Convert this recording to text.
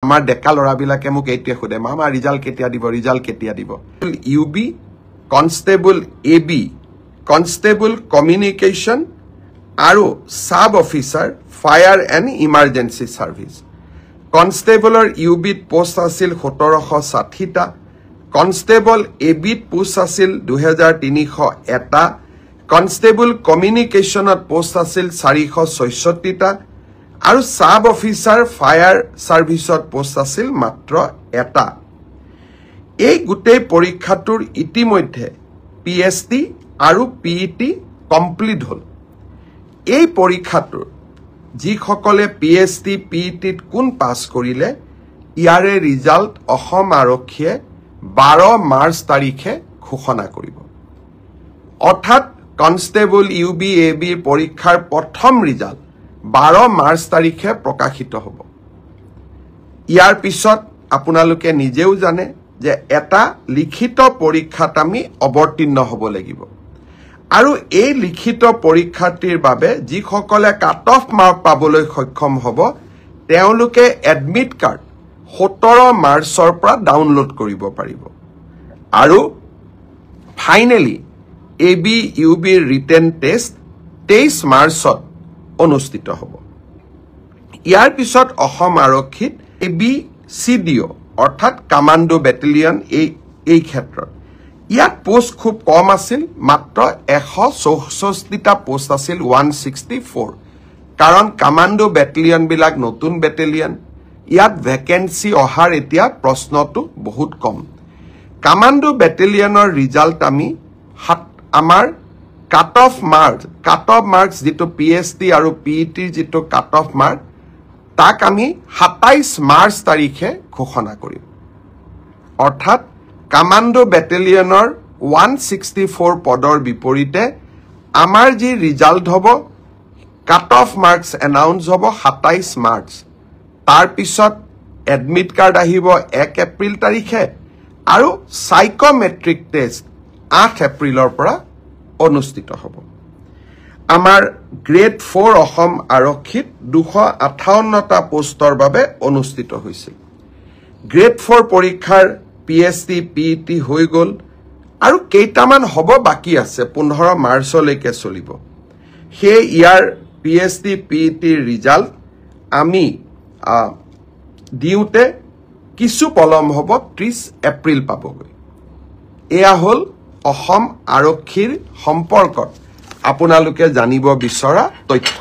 আমাৰ ডেকা লৰাবিলাকে মোক এইটোৱে সোধে মামা ৰিজাল্ট কেতিয়া দিব UB constable AB constable communication আৰু sub officer fire and emergency service কনষ্টেবলৰ ইউবিত পোষ্ট আছিল 1760টা কনষ্টেবল এবিত পোষ্ট আছিল 2301টা কনষ্টেবল কমিউনিকেশ্যনত পোষ্ট আছিল 466টা আৰু সাব অফিচাৰ ফায়াৰ সাৰ্ভিসত পোষ্ট আছিল মাত্ৰ এটা এই গোটেই পৰীক্ষাটোৰ ইতিমধ্যে পিএছটি আৰু পিইটি কমপ্লিট হল এই পৰীক্ষাটোৰ যিসকলে পিএছটি পিইটিত কোন পাছ কৰিলে ইয়াৰে ৰিজাল্ট অসম আৰক্ষীয়ে 12 মাৰ্চ তাৰিখে ঘোষণা কৰিব অৰ্থাৎ কনষ্টেবল ইউবি এবি পৰীক্ষাৰ প্ৰথম ৰিজাল্ট 12 মাৰ্চ তাৰিখে প্ৰকাশিত হ'ব ইয়াৰ পিছত আপোনালোকে নিজেও জানে যে এটা লিখিত পৰীক্ষাত আমি অৱতীৰ্ণ হ'ব লাগিব আৰু এই লিখিত পৰীক্ষাটিৰ বাবে যিসকলে কাট অফ মাৰ্ক পাবলৈ সক্ষম হ'ব তেওঁলোকে এডমিট কাৰ্ড 17 মাৰ্চৰ পৰা ডাউনলোড কৰিব পাৰিব আৰু finally AB UB written test 23 মাৰ্চত অনুষ্ঠিত হ'ব ইয়াৰ পিছত অসম আৰক্ষীত এবি সিডিও অৰ্থাৎ কমান্ডো ব্যাটালিয়ন এই ক্ষেত্ৰত ইয়াত পোষ্ট খুব কম আছিল মাত্ৰ 164টা পোষ্ট আছিল 164 কাৰণ কমান্ডো ব্যাটালিয়ন বিলাক নতুন ব্যাটালিয়ন ইয়াত ভ্যাকেন্সি অহাৰ এতিয়া প্ৰশ্নটো বহুত কম কমান্ডো ব্যাটালিয়নৰ ৰিজাল্ট আমি আমাৰ কাট অফ মাৰ্কস যেটো পিএছটি আৰু পিইটিৰ যেটো কাট অফ মাৰ্ক তাক আমি 27 মাৰ্চ তাৰিখে ঘোষণা কৰিম অৰ্থাৎ কমান্ডো ব্যাটালিয়নৰ 164 পদৰ বিপৰীতে আমাৰ যি ৰিজাল্ট হ'ব কাট অফ মাৰ্কস এনাউন্স হ'ব 27 মাৰ্চ তাৰ পিছত এডমিট কাৰ্ড আহিব 1 এপ্ৰিল তাৰিখে আৰু সাইকোমেট্ৰিক টেষ্ট 8 এপ্ৰিলৰ পৰা অনুষ্ঠিত হ'ব আমাৰ গ্ৰেড 4 অসম আৰক্ষীত 258টা পোষ্টৰ বাবে অনুষ্ঠিত হৈছিল গ্ৰেড 4 পৰীক্ষাৰ পিএছটি পিইটি হৈ গল আৰু কেইটামান হ'ব বাকি আছে 15 মাৰ্চলৈকে চলিব হে ইয়াৰ পিএছটি পিইটি ৰিজাল্ট আমি দিউতে কিছু পলম হ'ব 30 এপ্ৰিল পাবগৈ এয়া হল অসম আৰক্ষীৰ সম্পৰ্কত আপোনালোকে জানিব বিচৰা তথ্য